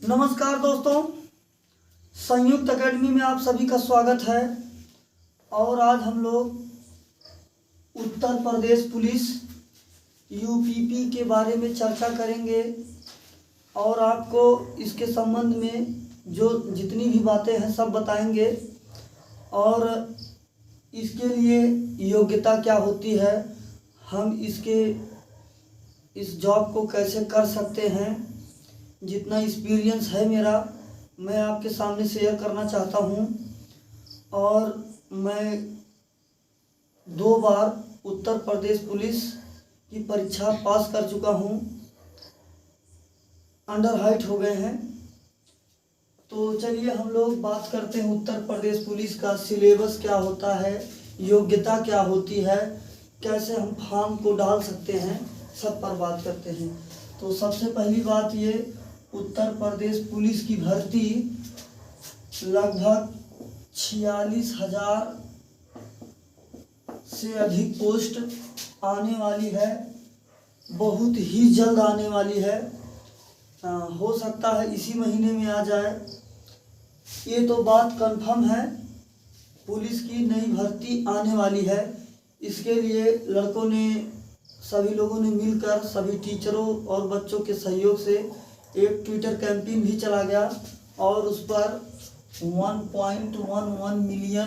नमस्कार दोस्तों, संयुक्त एकेडमी में आप सभी का स्वागत है। और आज हम लोग उत्तर प्रदेश पुलिस यूपीपी के बारे में चर्चा करेंगे और आपको इसके संबंध में जो जितनी भी बातें हैं सब बताएंगे और इसके लिए योग्यता क्या होती है, हम इस जॉब को कैसे कर सकते हैं, जितना एक्सपीरियंस है मेरा मैं आपके सामने शेयर करना चाहता हूं। और मैं 2 बार उत्तर प्रदेश पुलिस की परीक्षा पास कर चुका हूं, अंडर हाइट हो गए हैं। तो चलिए हम लोग बात करते हैं उत्तर प्रदेश पुलिस का सिलेबस क्या होता है, योग्यता क्या होती है, कैसे हम फॉर्म को डाल सकते हैं, सब पर बात करते हैं। तो सबसे पहली बात ये, उत्तर प्रदेश पुलिस की भर्ती लगभग 46,000 से अधिक पोस्ट आने वाली है, बहुत ही जल्द आने वाली है। हो सकता है इसी महीने में आ जाए, ये तो बात कंफर्म है। पुलिस की नई भर्ती आने वाली है। इसके लिए लड़कों ने, सभी लोगों ने मिलकर, सभी टीचरों और बच्चों के सहयोग से एक ट्विटर कैंपेन भी चला गया और उस पर 1.11 मिलियन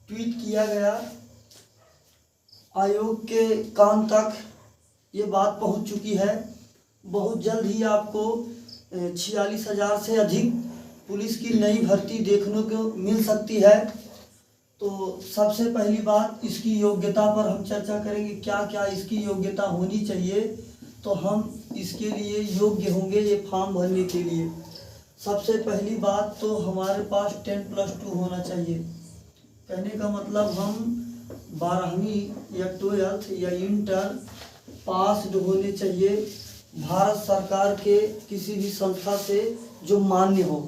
ट्वीट किया गया। आयोग के कान तक ये बात पहुंच चुकी है। बहुत जल्द ही आपको 46,000 से अधिक पुलिस की नई भर्ती देखने को मिल सकती है। तो सबसे पहली बात, इसकी योग्यता पर हम चर्चा करेंगे, क्या क्या इसकी योग्यता होनी चाहिए, तो हम इसके लिए योग्य होंगे ये फॉर्म भरने के लिए। सबसे पहली बात तो हमारे पास 10+2 होना चाहिए। कहने का मतलब हम 12वीं या 12th या इंटर पास्ड होने चाहिए भारत सरकार के किसी भी संस्था से जो मान्य हो।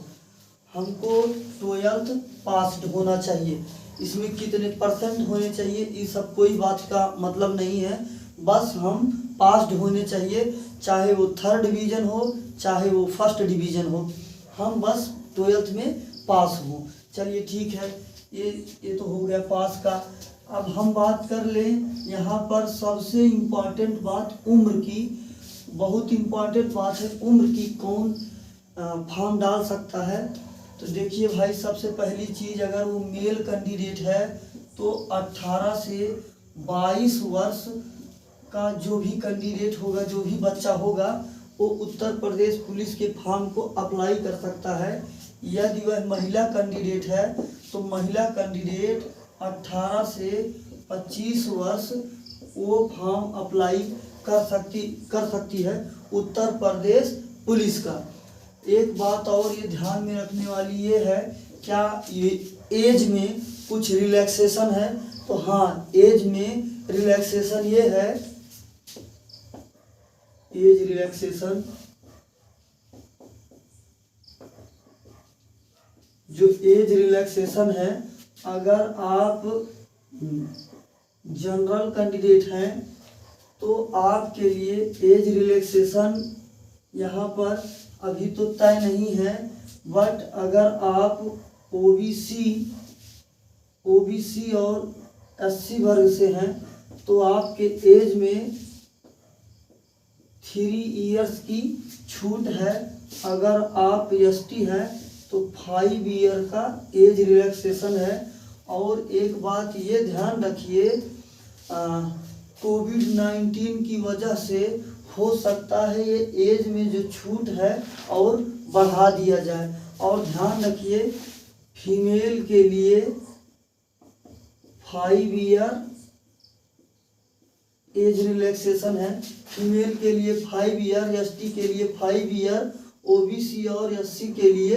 हमको 12th पास्ड होना चाहिए। इसमें कितने % होने चाहिए, ये सब कोई बात का मतलब नहीं है, बस हम पास्ड होने चाहिए। चाहे वो 3rd डिवीज़न हो, चाहे वो 1st डिवीज़न हो, हम बस 12th में पास हो। चलिए ठीक है, ये तो हो गया पास का। अब हम बात कर लें यहाँ पर सबसे इम्पॉर्टेंट बात उम्र की, बहुत इम्पॉर्टेंट बात है उम्र की। कौन फॉर्म डाल सकता है? तो देखिए भाई, सबसे पहली चीज़, अगर वो मेल कैंडिडेट है तो 18 से 22 वर्ष का जो भी कैंडिडेट होगा, जो भी बच्चा होगा, वो उत्तर प्रदेश पुलिस के फॉर्म को अप्लाई कर सकता है। यदि वह महिला कैंडिडेट है तो महिला कैंडिडेट 18 से 25 वर्ष वो फॉर्म अप्लाई कर सकती है उत्तर प्रदेश पुलिस का। एक बात और ये ध्यान में रखने वाली ये है, क्या ये एज में कुछ रिलैक्सेशन है? तो हाँ, एज में रिलैक्सेशन ये है, एज रिलैक्सेशन, जो एज रिलैक्सेशन है, अगर आप जनरल कैंडिडेट हैं तो आपके लिए एज रिलैक्सेशन यहाँ पर अभी तो तय नहीं है। बट अगर आप ओबीसी और SC वर्ग से हैं तो आपके एज में 3 इयर्स की छूट है। अगर आप ST हैं तो 5 ईयर का एज रिलैक्सेशन है। और एक बात ये ध्यान रखिए, कोविड-19 की वजह से हो सकता है ये एज में जो छूट है और बढ़ा दिया जाए। और ध्यान रखिए, फीमेल के लिए 5 ईयर एज रिलैक्सेशन है, फीमेल के लिए 5 ईयर, ST के लिए 5 ईयर, OBC और SC के लिए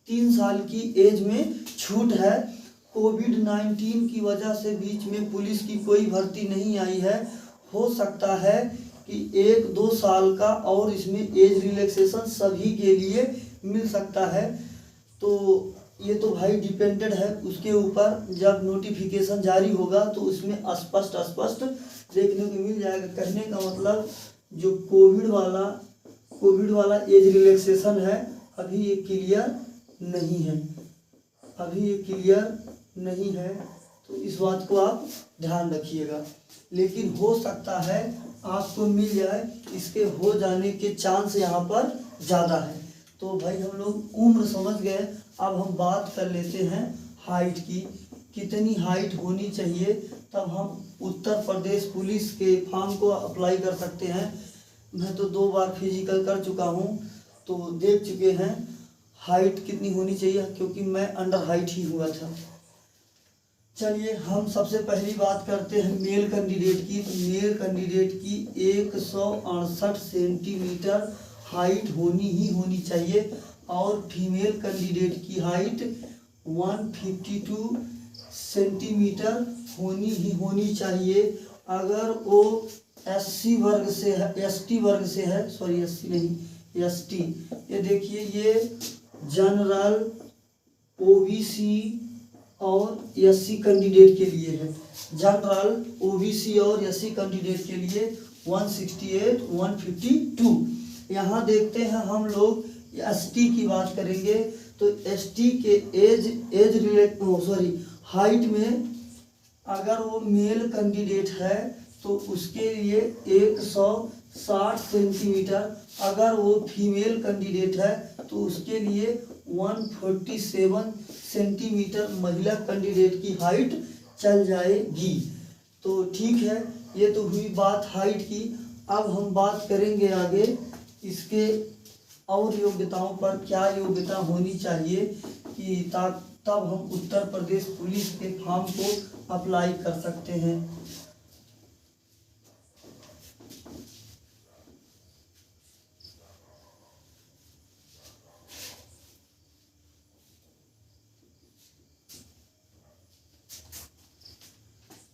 3 साल की एज में छूट है। कोविड-19 की वजह से बीच में पुलिस की कोई भर्ती नहीं आई है। हो सकता है कि 1-2 साल का और इसमें एज रिलैक्सेशन सभी के लिए मिल सकता है। तो ये तो भाई डिपेंडेड है उसके ऊपर, जब नोटिफिकेशन जारी होगा तो उसमें स्पष्ट देखने को मिल जाएगा। कहने का मतलब जो कोविड वाला एज रिलैक्सेशन है अभी ये क्लियर नहीं है, अभी ये क्लियर नहीं है, तो इस बात को आप ध्यान रखिएगा। लेकिन हो सकता है आपको मिल जाए, इसके हो जाने के चांस यहाँ पर ज़्यादा है। तो भाई हम लोग उम्र समझ गए, अब हम बात कर लेते हैं हाइट की। कितनी हाइट होनी चाहिए, तब हम उत्तर प्रदेश पुलिस के फॉर्म को अप्लाई कर सकते हैं। मैं तो 2 बार फिजिकल कर चुका हूँ, तो देख चुके हैं हाइट कितनी होनी चाहिए, क्योंककि मैं अंडर हाइट ही हुआ था। चलिए हम सबसे पहली बात करते हैं मेल कैंडिडेट की। तो मेल कैंडिडेट की 168 सेंटीमीटर हाइट होनी ही होनी चाहिए, और फीमेल कैंडिडेट की हाइट 152 सेंटीमीटर होनी ही होनी चाहिए। अगर वो SC वर्ग से है, ST वर्ग से है, सॉरी SC नहीं ST, ये देखिए ये जनरल, OBC और SC कैंडिडेट के लिए है। जनरल, OBC और SC कैंडिडेट के लिए 168 152। यहाँ देखते हैं हम लोग ST की बात करेंगे, तो ST के हाइट में अगर वो मेल कैंडिडेट है तो उसके लिए 160 सेंटीमीटर, अगर वो फीमेल कैंडिडेट है तो उसके लिए 147 सेंटीमीटर महिला कैंडिडेट की हाइट चल जाएगी। तो ठीक है, ये तो हुई बात हाइट की। अब हम बात करेंगे आगे इसके और योग्यताओं पर, क्या योग्यता होनी चाहिए कि तब हम उत्तर प्रदेश पुलिस के फॉर्म को अप्लाई कर सकते हैं।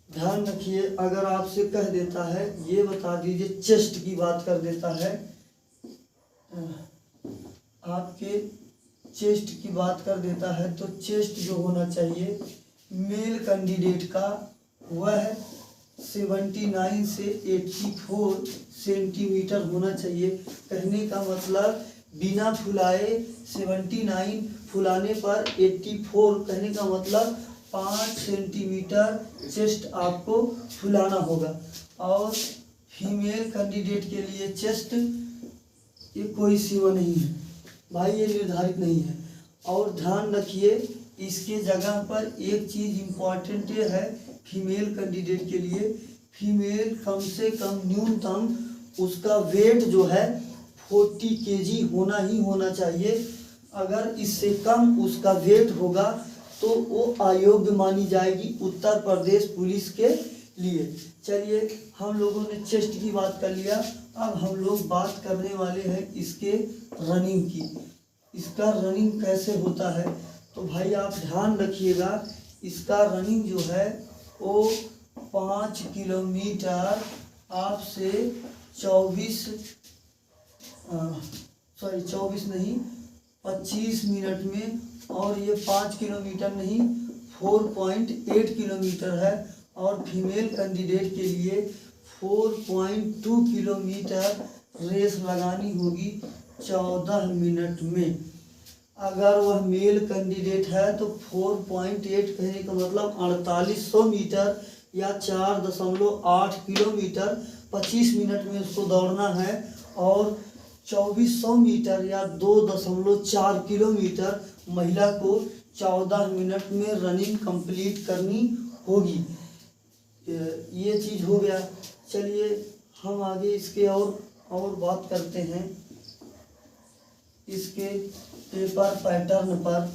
ध्यान रखिए, अगर आपसे कह देता है, ये बता दीजिए, चेस्ट की बात कर देता है, आपके चेस्ट की बात कर देता है, तो चेस्ट जो होना चाहिए मेल कैंडिडेट का वह 79 से 84 सेंटीमीटर होना चाहिए। कहने का मतलब बिना फुलाए 79, फुलाने पर 84, कहने का मतलब 5 सेंटीमीटर चेस्ट आपको फुलाना होगा। और फीमेल कैंडिडेट के लिए चेस्ट ये कोई सीमा नहीं है भाई, ये निर्धारित नहीं है। और ध्यान रखिए, इसके जगह पर एक चीज़ इम्पॉर्टेंट ये है, फीमेल कैंडिडेट के लिए फीमेल कम से कम न्यूनतम उसका वेट जो है 40 kg होना ही होना चाहिए। अगर इससे कम उसका वेट होगा तो वो अयोग्य मानी जाएगी उत्तर प्रदेश पुलिस के लिए। चलिए हम लोगों ने चेस्ट की बात कर लिया, अब हम लोग बात करने वाले हैं इसके रनिंग की। इसका रनिंग कैसे होता है, तो भाई आप ध्यान रखिएगा, इसका रनिंग जो है वो 5 किलोमीटर आपसे 24 नहीं 25 मिनट में, और ये 5 किलोमीटर नहीं 4.8 किलोमीटर है। और फीमेल कैंडिडेट के लिए 4.2 किलोमीटर रेस लगानी होगी 14 मिनट में। अगर वह मेल कैंडिडेट है तो 4.8 कहने का मतलब 4800 मीटर या 4.8 किलोमीटर 25 मिनट में उसको दौड़ना है। और 2400 मीटर या 2.4 किलोमीटर महिला को 14 मिनट में रनिंग कंप्लीट करनी होगी। ये चीज़ हो गया। चलिए हम आगे इसके और बात करते हैं इसके पेपर पैटर्न पर।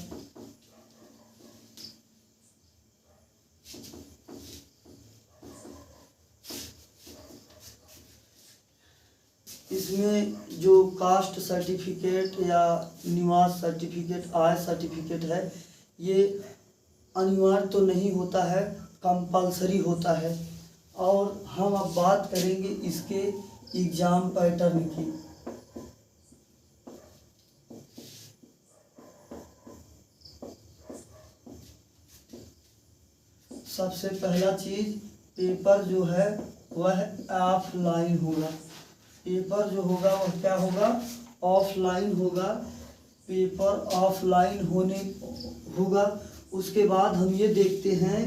इसमें जो कास्ट सर्टिफिकेट या निवास सर्टिफिकेट, आय सर्टिफिकेट है, ये अनिवार्य तो नहीं होता है, कंपलसरी होता है। और हम अब बात करेंगे इसके एग्ज़ाम पैटर्न की। सबसे पहला चीज़, पेपर जो है वह ऑफलाइन होगा। पेपर जो होगा वह क्या होगा, ऑफलाइन होगा। पेपर ऑफलाइन होगा। उसके बाद हम ये देखते हैं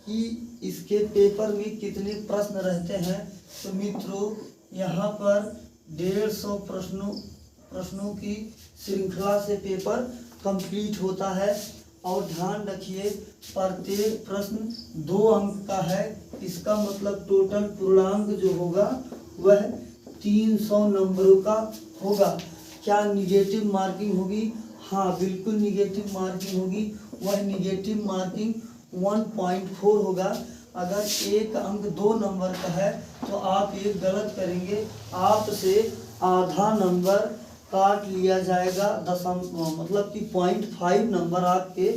कि इसके पेपर में कितने प्रश्न रहते हैं। तो मित्रों, यहाँ पर 150 प्रश्नों की श्रृंखला से पेपर कंप्लीट होता है। और ध्यान रखिए, प्रत्येक प्रश्न 2 अंक का है। इसका मतलब टोटल पूर्णांक जो होगा वह 300 नंबरों का होगा। क्या निगेटिव मार्किंग होगी? हाँ, बिल्कुल निगेटिव मार्किंग होगी। वह निगेटिव मार्किंग 1.4 होगा। अगर एक अंक 2 नंबर का है तो आप ये गलत करेंगे, आपसे आधा नंबर काट लिया जाएगा। मतलब कि 0.5 नंबर आपके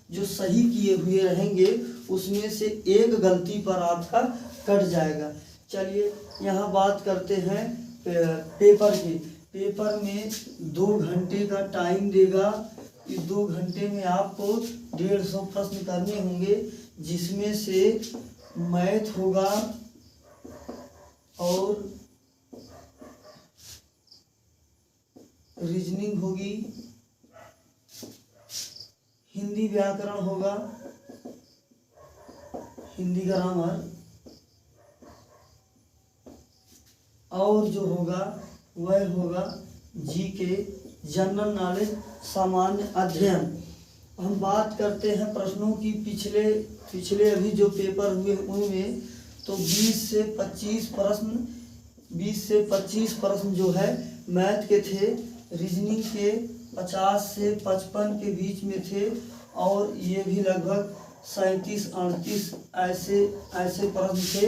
जो सही किए हुए रहेंगे उसमें से एक गलती पर आपका कट जाएगा। चलिए यहाँ बात करते हैं पेपर की। पेपर में 2 घंटे का टाइम देगा। इस 2 घंटे में आपको 150 प्रश्न करने होंगे, जिसमें से मैथ होगा और रीजनिंग होगी, हिंदी व्याकरण होगा, हिंदी ग्रामर, और जो होगा वह होगा जीके, जनरल नॉलेज, सामान्य अध्ययन। हम बात करते हैं प्रश्नों की। पिछले अभी जो पेपर हुए उनमें तो 20 से 25 प्रश्न जो है मैथ के थे। रीजनिंग के 50 से 55 के बीच में थे, और ये भी लगभग 37-38 ऐसे प्रश्न थे।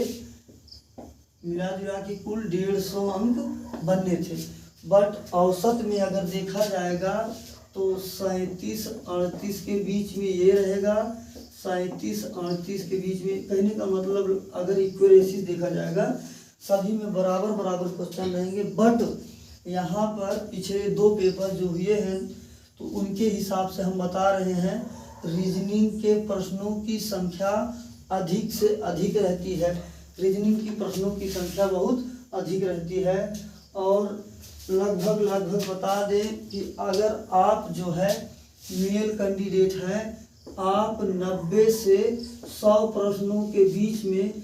मिला जुला के कुल 150 अंक बनने थे। बट औसत में अगर देखा जाएगा तो 37-38 के बीच में ये रहेगा। 37-38 के बीच में, कहने का मतलब अगर इक्वेरेसी देखा जाएगा सभी में बराबर क्वेश्चन रहेंगे। बट यहाँ पर पिछले 2 पेपर जो हुए हैं तो उनके हिसाब से हम बता रहे हैं, रीजनिंग के प्रश्नों की संख्या अधिक से अधिक रहती है। रीजनिंग की प्रश्नों की संख्या बहुत अधिक रहती है। और लगभग बता दें कि अगर आप जो है मेल कैंडिडेट हैं, आप 90 से 100 प्रश्नों के बीच में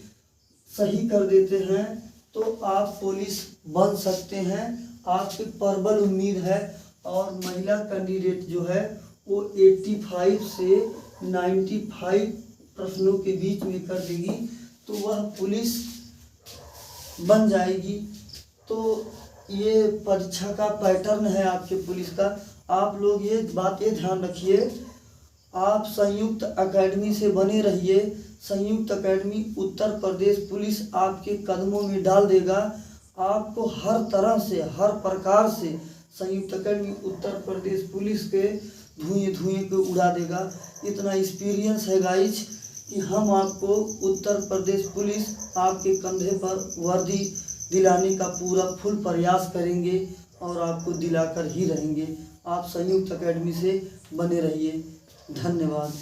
सही कर देते हैं तो आप पुलिस बन सकते हैं। आपकी प्रबल उम्मीद है। और महिला कैंडिडेट जो है वो 85 से 95 प्रश्नों के बीच में कर देगी तो वह पुलिस बन जाएगी। तो ये परीक्षा का पैटर्न है आपके पुलिस का। आप लोग ये ध्यान रखिए, आप संयुक्त एकेडमी से बने रहिए। संयुक्त एकेडमी उत्तर प्रदेश पुलिस आपके कदमों में डाल देगा। आपको हर तरह से, हर प्रकार से संयुक्त एकेडमी उत्तर प्रदेश पुलिस के धुएं को उड़ा देगा। इतना एक्सपीरियंस है गाइज कि हम आपको उत्तर प्रदेश पुलिस आपके कंधे पर वर्दी दिलाने का पूरा फुल प्रयास करेंगे और आपको दिलाकर ही रहेंगे। आप संयुक्त एकेडमी से बने रहिए। धन्यवाद।